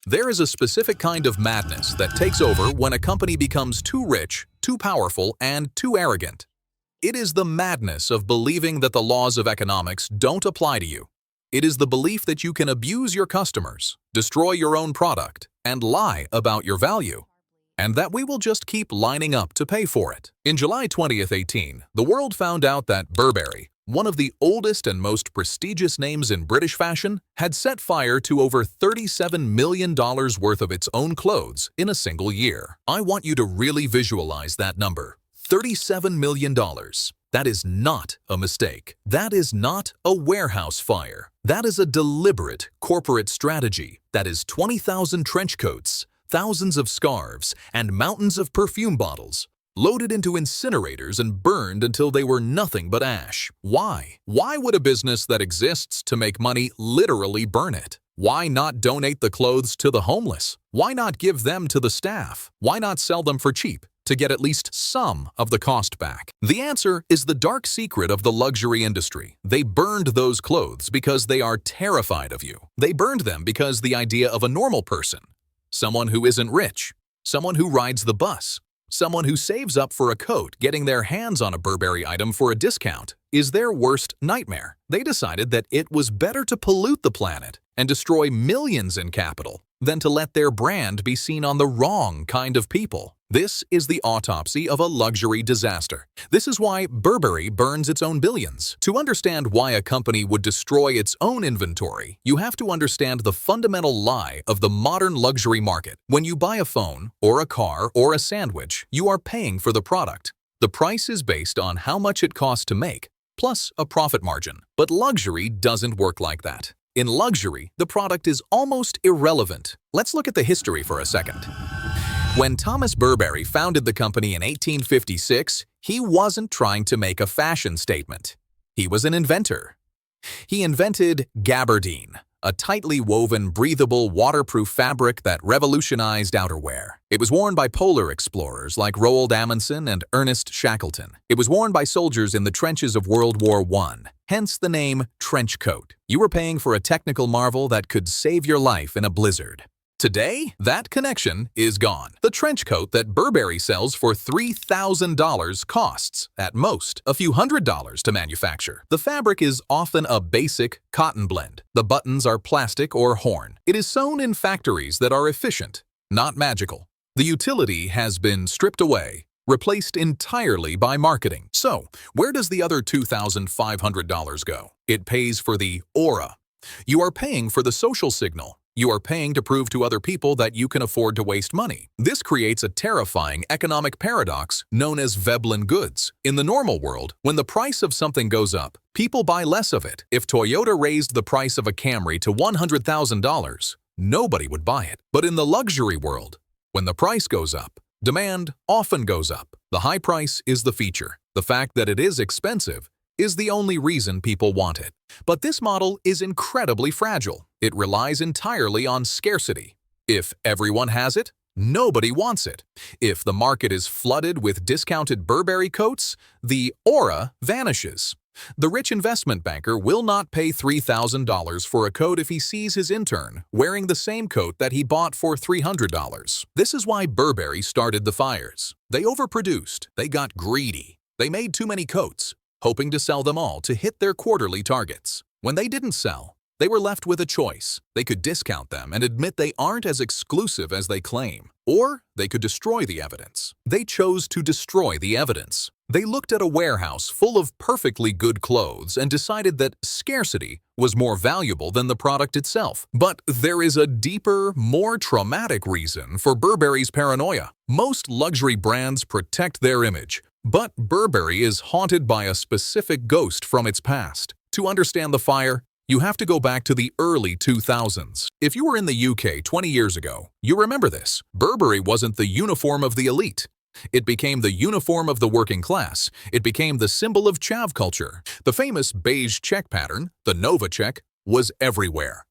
There is a specific kind of madness that takes over when a company becomes too rich, too powerful, and too arrogant. It is the madness of believing that the laws of economics don't apply to you. It is the belief that you can abuse your customers, destroy your own product, and lie about your value, and that we will just keep lining up to pay for it. In July 2018, the world found out that Burberry, one of the oldest and most prestigious names in British fashion, had set fire to over $37 million worth of its own clothes in a single year. I want you to really visualize that number. $37 million. That is not a mistake. That is not a warehouse fire. That is a deliberate corporate strategy. That is 20,000 trench coats, thousands of scarves, and mountains of perfume bottles, loaded into incinerators and burned until they were nothing but ash. Why? Why would a business that exists to make money literally burn it? Why not donate the clothes to the homeless? Why not give them to the staff? Why not sell them for cheap to get at least some of the cost back? The answer is the dark secret of the luxury industry. They burned those clothes because they are terrified of you. They burned them because the idea of a normal person, someone who isn't rich, someone who rides the bus, someone who saves up for a coat, getting their hands on a Burberry item for a discount, is their worst nightmare. They decided that it was better to pollute the planet and destroy millions in capital than to let their brand be seen on the wrong kind of people. This is the autopsy of a luxury disaster. This is why Burberry burns its own billions. To understand why a company would destroy its own inventory, you have to understand the fundamental lie of the modern luxury market. When you buy a phone, or a car, or a sandwich, you are paying for the product. The price is based on how much it costs to make, plus a profit margin. But luxury doesn't work like that. In luxury, the product is almost irrelevant. Let's look at the history for a second. When Thomas Burberry founded the company in 1856, he wasn't trying to make a fashion statement. He was an inventor. He invented gabardine, a tightly woven, breathable, waterproof fabric that revolutionized outerwear. It was worn by polar explorers like Roald Amundsen and Ernest Shackleton. It was worn by soldiers in the trenches of World War I, hence the name trench coat. You were paying for a technical marvel that could save your life in a blizzard. Today, that connection is gone. The trench coat that Burberry sells for $3,000 costs, at most, a few $100s to manufacture. The fabric is often a basic cotton blend. The buttons are plastic or horn. It is sewn in factories that are efficient, not magical. The utility has been stripped away, replaced entirely by marketing. So, where does the other $2,500 go? It pays for the aura. You are paying for the social signal. You are paying to prove to other people that you can afford to waste money. This creates a terrifying economic paradox known as Veblen goods. In the normal world, when the price of something goes up, people buy less of it. If Toyota raised the price of a Camry to $100,000, nobody would buy it. But in the luxury world, when the price goes up, demand often goes up. The high price is the feature. The fact that it is expensive is the only reason people want it. But this model is incredibly fragile. It relies entirely on scarcity. If everyone has it, nobody wants it. If the market is flooded with discounted Burberry coats, the aura vanishes. The rich investment banker will not pay $3,000 for a coat if he sees his intern wearing the same coat that he bought for $300. This is why Burberry started the fires. They overproduced. They got greedy. They made too many coats, hoping to sell them all to hit their quarterly targets. When they didn't sell, they were left with a choice. They could discount them and admit they aren't as exclusive as they claim, or they could destroy the evidence. They chose to destroy the evidence. They looked at a warehouse full of perfectly good clothes and decided that scarcity was more valuable than the product itself. But there is a deeper, more traumatic reason for Burberry's paranoia. Most luxury brands protect their image, but Burberry is haunted by a specific ghost from its past. To understand the fire, you have to go back to the early 2000s. If you were in the UK 20 years ago, you remember this. Burberry wasn't the uniform of the elite. It became the uniform of the working class. It became the symbol of Chav culture. The famous beige check pattern, the Nova check, was everywhere.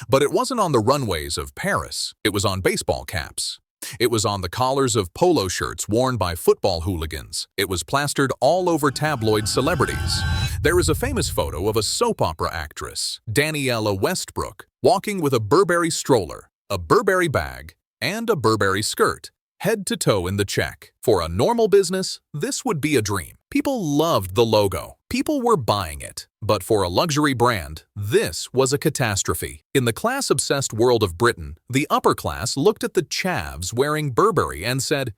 But it wasn't on the runways of Paris. It was on baseball caps. It was on the collars of polo shirts worn by football hooligans. It was plastered all over tabloid celebrities. There is a famous photo of a soap opera actress, Daniela Westbrook, walking with a Burberry stroller, a Burberry bag, and a Burberry skirt, head to toe in the check. For a normal business, this would be a dream. People loved the logo. People were buying it. But for a luxury brand, this was a catastrophe. In the class-obsessed world of Britain, the upper class looked at the Chavs wearing Burberry and said,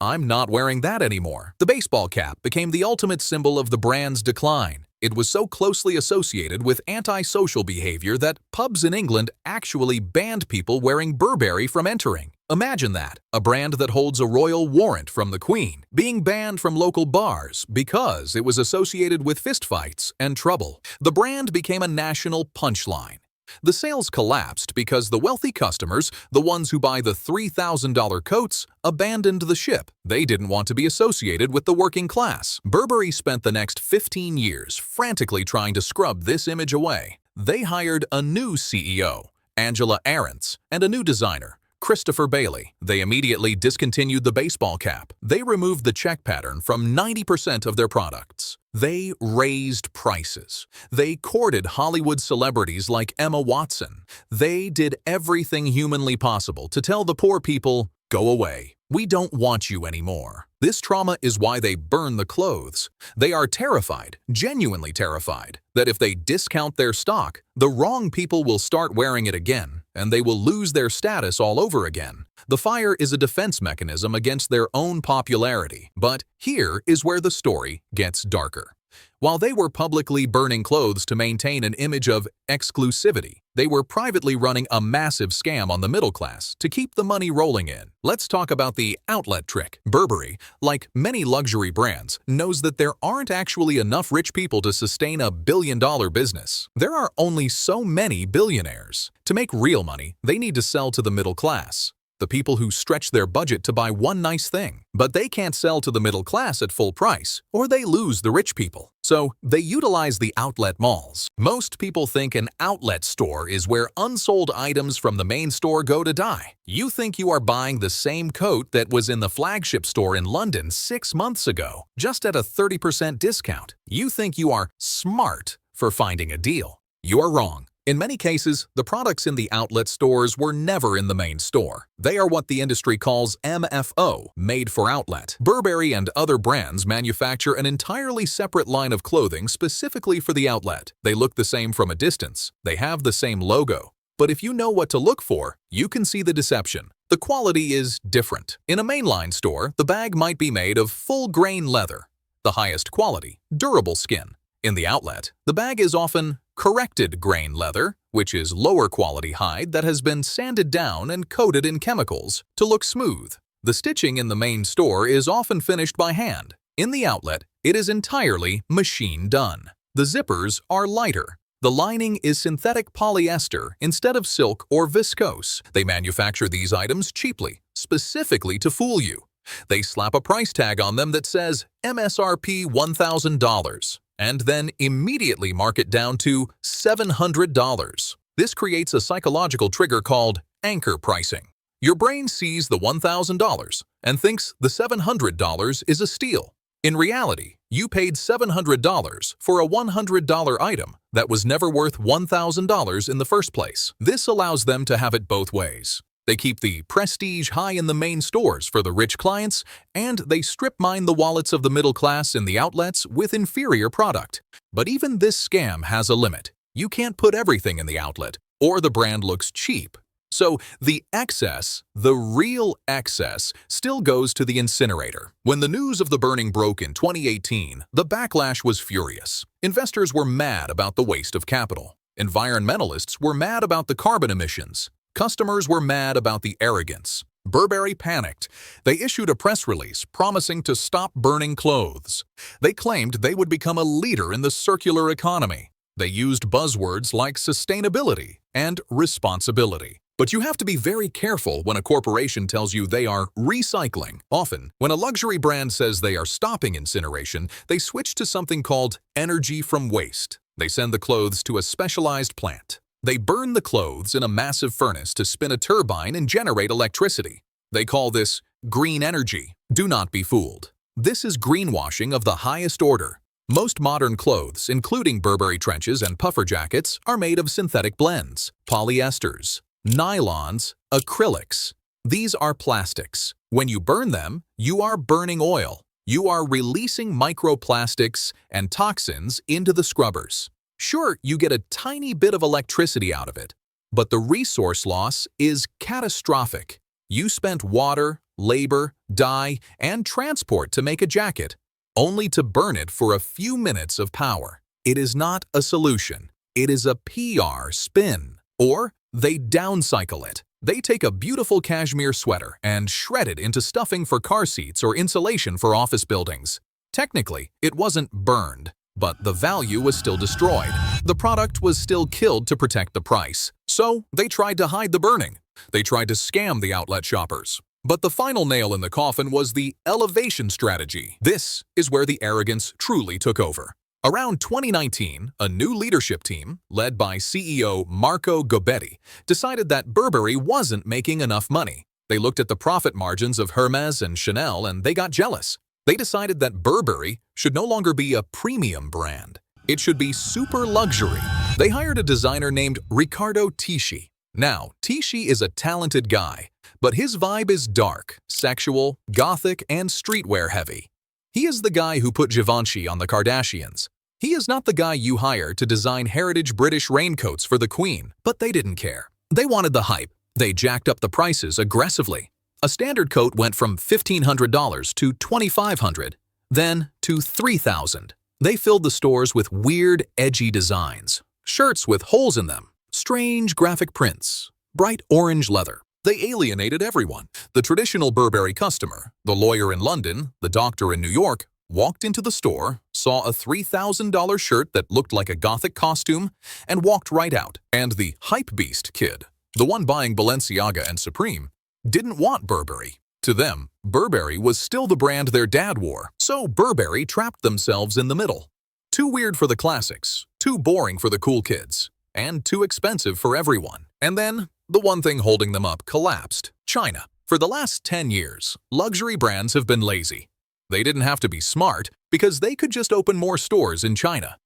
I'm not wearing that anymore. The baseball cap became the ultimate symbol of the brand's decline. It was so closely associated with antisocial behavior that pubs in England actually banned people wearing Burberry from entering. Imagine that, a brand that holds a royal warrant from the Queen, being banned from local bars because it was associated with fistfights and trouble. The brand became a national punchline. The sales collapsed because the wealthy customers, the ones who buy the $3,000 coats, abandoned the ship. They didn't want to be associated with the working class. Burberry spent the next 15 years frantically trying to scrub this image away. They hired a new CEO, Angela Ahrendts, and a new designer, Christopher Bailey. They immediately discontinued the baseball cap. They removed the check pattern from 90% of their products. They raised prices. They courted Hollywood celebrities like Emma Watson. They did everything humanly possible to tell the poor people, go away. We don't want you anymore. This trauma is why they burn the clothes. They are terrified, genuinely terrified, that if they discount their stock, the wrong people will start wearing it again, and they will lose their status all over again. The fire is a defense mechanism against their own popularity. But here is where the story gets darker. While they were publicly burning clothes to maintain an image of exclusivity, they were privately running a massive scam on the middle class to keep the money rolling in. Let's talk about the outlet trick. Burberry, like many luxury brands, knows that there aren't actually enough rich people to sustain a billion-dollar business. There are only so many billionaires. To make real money, they need to sell to the middle class, the people who stretch their budget to buy one nice thing. But they can't sell to the middle class at full price, or they lose the rich people. So they utilize the outlet malls. Most people think an outlet store is where unsold items from the main store go to die. You think you are buying the same coat that was in the flagship store in London 6 months ago, just at a 30% discount. You think you are smart for finding a deal. You are wrong. In many cases, the products in the outlet stores were never in the main store. They are what the industry calls MFO, made for outlet. Burberry and other brands manufacture an entirely separate line of clothing specifically for the outlet. They look the same from a distance. They have the same logo. But if you know what to look for, you can see the deception. The quality is different. In a mainline store, the bag might be made of full-grain leather, the highest quality, durable skin. In the outlet, the bag is often corrected grain leather, which is lower quality hide that has been sanded down and coated in chemicals to look smooth. The stitching in the main store is often finished by hand. In the outlet, it is entirely machine done. The zippers are lighter. The lining is synthetic polyester instead of silk or viscose. They manufacture these items cheaply, specifically to fool you. They slap a price tag on them that says MSRP $1,000. and then immediately mark it down to $700. This creates a psychological trigger called anchor pricing. Your brain sees the $1,000 and thinks the $700 is a steal. In reality, you paid $700 for a $100 item that was never worth $1,000 in the first place. This allows them to have it both ways. They keep the prestige high in the main stores for the rich clients, and they strip mine the wallets of the middle class in the outlets with inferior product. But even this scam has a limit. You can't put everything in the outlet, or the brand looks cheap. So the excess, the real excess, still goes to the incinerator. When the news of the burning broke in 2018, the backlash was furious. Investors were mad about the waste of capital. Environmentalists were mad about the carbon emissions. Customers were mad about the arrogance. Burberry panicked. They issued a press release promising to stop burning clothes. They claimed they would become a leader in the circular economy. They used buzzwords like sustainability and responsibility. But you have to be very careful when a corporation tells you they are recycling. Often, when a luxury brand says they are stopping incineration, they switch to something called energy from waste. They send the clothes to a specialized plant. They burn the clothes in a massive furnace to spin a turbine and generate electricity. They call this green energy. Do not be fooled. This is greenwashing of the highest order. Most modern clothes, including Burberry trenches and puffer jackets, are made of synthetic blends, polyesters. Nylons, acrylics. These are plastics. When you burn them, you are burning oil. You are releasing microplastics and toxins into the scrubbers. Sure, you get a tiny bit of electricity out of it, but the resource loss is catastrophic. You spent water, labor, dye, and transport to make a jacket, only to burn it for a few minutes of power. It is not a solution. It is a PR spin. Or they downcycle it. They take a beautiful cashmere sweater and shred it into stuffing for car seats or insulation for office buildings. Technically, it wasn't burned, but the value was still destroyed. The product was still killed to protect the price. So they tried to hide the burning. They tried to scam the outlet shoppers. But the final nail in the coffin was the elevation strategy. This is where the arrogance truly took over. Around 2019, a new leadership team, led by CEO Marco Gobbetti, decided that Burberry wasn't making enough money. They looked at the profit margins of Hermes and Chanel and they got jealous. They decided that Burberry should no longer be a premium brand. It should be super luxury. They hired a designer named Riccardo Tisci. Now, Tisci is a talented guy, but his vibe is dark, sexual, gothic, and streetwear heavy. He is the guy who put Givenchy on the Kardashians. He is not the guy you hire to design heritage British raincoats for the Queen, but they didn't care. They wanted the hype. They jacked up the prices aggressively. A standard coat went from $1,500 to $2,500, then to $3,000. They filled the stores with weird, edgy designs, shirts with holes in them, strange graphic prints, bright orange leather. They alienated everyone. The traditional Burberry customer, the lawyer in London, the doctor in New York, walked into the store, saw a $3,000 shirt that looked like a gothic costume, and walked right out. And the hypebeast kid, the one buying Balenciaga and Supreme, didn't want Burberry. To them, Burberry was still the brand their dad wore, so Burberry trapped themselves in the middle. Too weird for the classics, too boring for the cool kids, and too expensive for everyone. And then, the one thing holding them up collapsed: China. For the last 10 years, luxury brands have been lazy. They didn't have to be smart because they could just open more stores in China.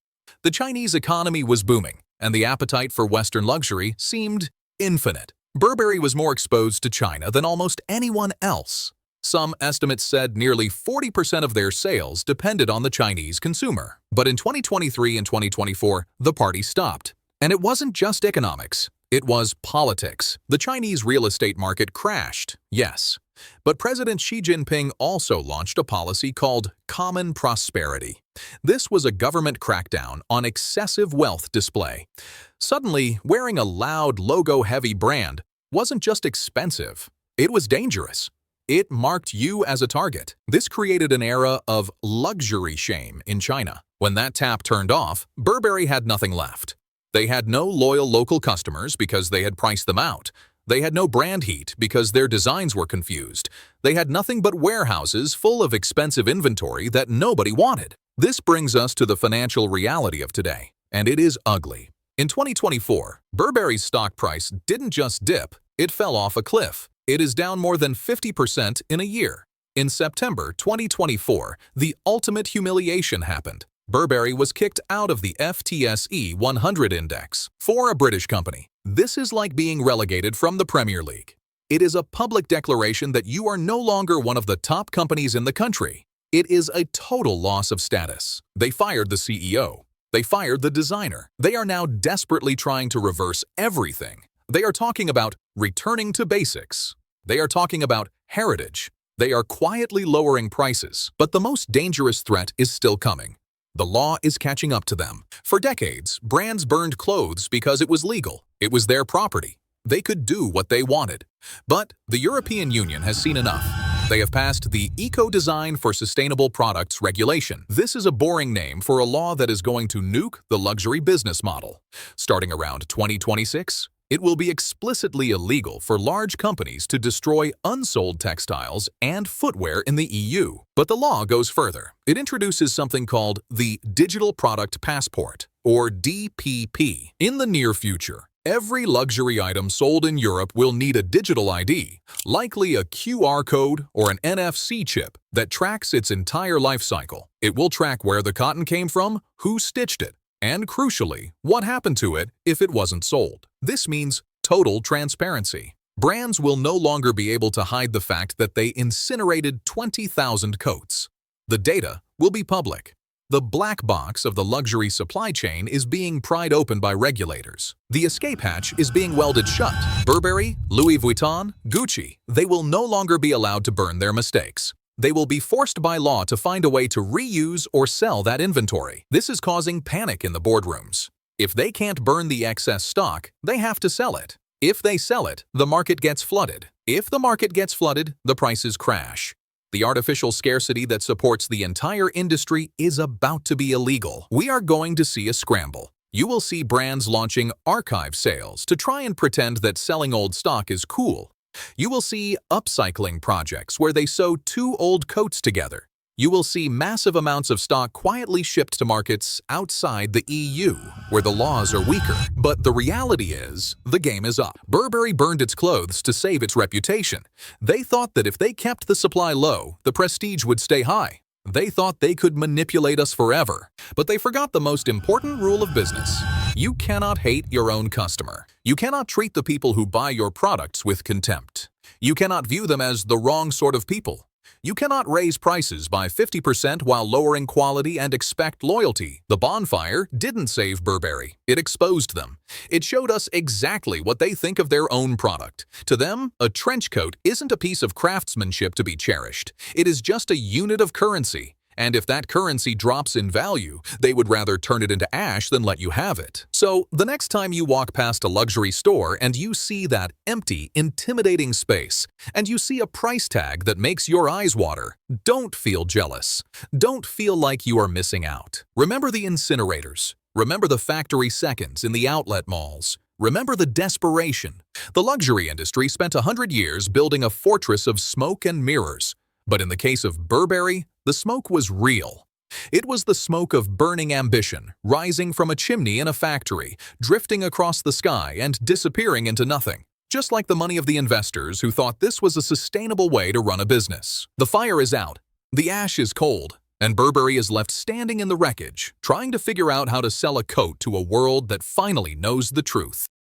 The Chinese economy was booming, and the appetite for Western luxury seemed infinite. Burberry was more exposed to China than almost anyone else. Some estimates said nearly 40% of their sales depended on the Chinese consumer. But in 2023 and 2024, the party stopped. And it wasn't just economics. It was politics. The Chinese real estate market crashed, yes. But President Xi Jinping also launched a policy called Common Prosperity. This was a government crackdown on excessive wealth display. Suddenly, wearing a loud, logo-heavy brand wasn't just expensive, it was dangerous. It marked you as a target. This created an era of luxury shame in China. When that tap turned off, Burberry had nothing left. They had no loyal local customers because they had priced them out. They had no brand heat because their designs were confused. They had nothing but warehouses full of expensive inventory that nobody wanted. This brings us to the financial reality of today, and it is ugly. In 2024, Burberry's stock price didn't just dip, it fell off a cliff. It is down more than 50% in a year. In September 2024, the ultimate humiliation happened. Burberry was kicked out of the FTSE 100 index. For a British company, this is like being relegated from the Premier League. It is a public declaration that you are no longer one of the top companies in the country. It is a total loss of status. They fired the CEO. They fired the designer. They are now desperately trying to reverse everything. They are talking about returning to basics. They are talking about heritage. They are quietly lowering prices. But the most dangerous threat is still coming. The law is catching up to them. For decades, brands burned clothes because it was legal. It was their property. They could do what they wanted. But the European Union has seen enough. They have passed the Eco-Design for Sustainable Products Regulation. This is a boring name for a law that is going to nuke the luxury business model. Starting around 2026, it will be explicitly illegal for large companies to destroy unsold textiles and footwear in the EU. But the law goes further. It introduces something called the Digital Product Passport, or DPP. In the near future, every luxury item sold in Europe will need a digital ID, likely a QR code or an NFC chip that tracks its entire life cycle. It will track where the cotton came from, who stitched it, and crucially, what happened to it if it wasn't sold. This means total transparency. Brands will no longer be able to hide the fact that they incinerated 20,000 coats. The data will be public. The black box of the luxury supply chain is being pried open by regulators. The escape hatch is being welded shut. Burberry, Louis Vuitton, Gucci, they will no longer be allowed to burn their mistakes. They will be forced by law to find a way to reuse or sell that inventory. This is causing panic in the boardrooms. If they can't burn the excess stock, they have to sell it. If they sell it, the market gets flooded. If the market gets flooded, the prices crash. The artificial scarcity that supports the entire industry is about to be illegal. We are going to see a scramble. You will see brands launching archive sales to try and pretend that selling old stock is cool. You will see upcycling projects where they sew two old coats together. You will see massive amounts of stock quietly shipped to markets outside the EU, where the laws are weaker. But the reality is, the game is up. Burberry burned its clothes to save its reputation. They thought that if they kept the supply low, the prestige would stay high. They thought they could manipulate us forever. But they forgot the most important rule of business. You cannot hate your own customer. You cannot treat the people who buy your products with contempt. You cannot view them as the wrong sort of people. You cannot raise prices by 50% while lowering quality and expect loyalty. The bonfire didn't save Burberry. It exposed them. It showed us exactly what they think of their own product. To them, a trench coat isn't a piece of craftsmanship to be cherished. It is just a unit of currency. And if that currency drops in value, they would rather turn it into ash than let you have it. So, the next time you walk past a luxury store and you see that empty, intimidating space, and you see a price tag that makes your eyes water, don't feel jealous. Don't feel like you are missing out. Remember the incinerators. Remember the factory seconds in the outlet malls. Remember the desperation. The luxury industry spent 100 years building a fortress of smoke and mirrors. But in the case of Burberry, the smoke was real. It was the smoke of burning ambition, rising from a chimney in a factory, drifting across the sky and disappearing into nothing. Just like the money of the investors who thought this was a sustainable way to run a business. The fire is out, the ash is cold, and Burberry is left standing in the wreckage, trying to figure out how to sell a coat to a world that finally knows the truth.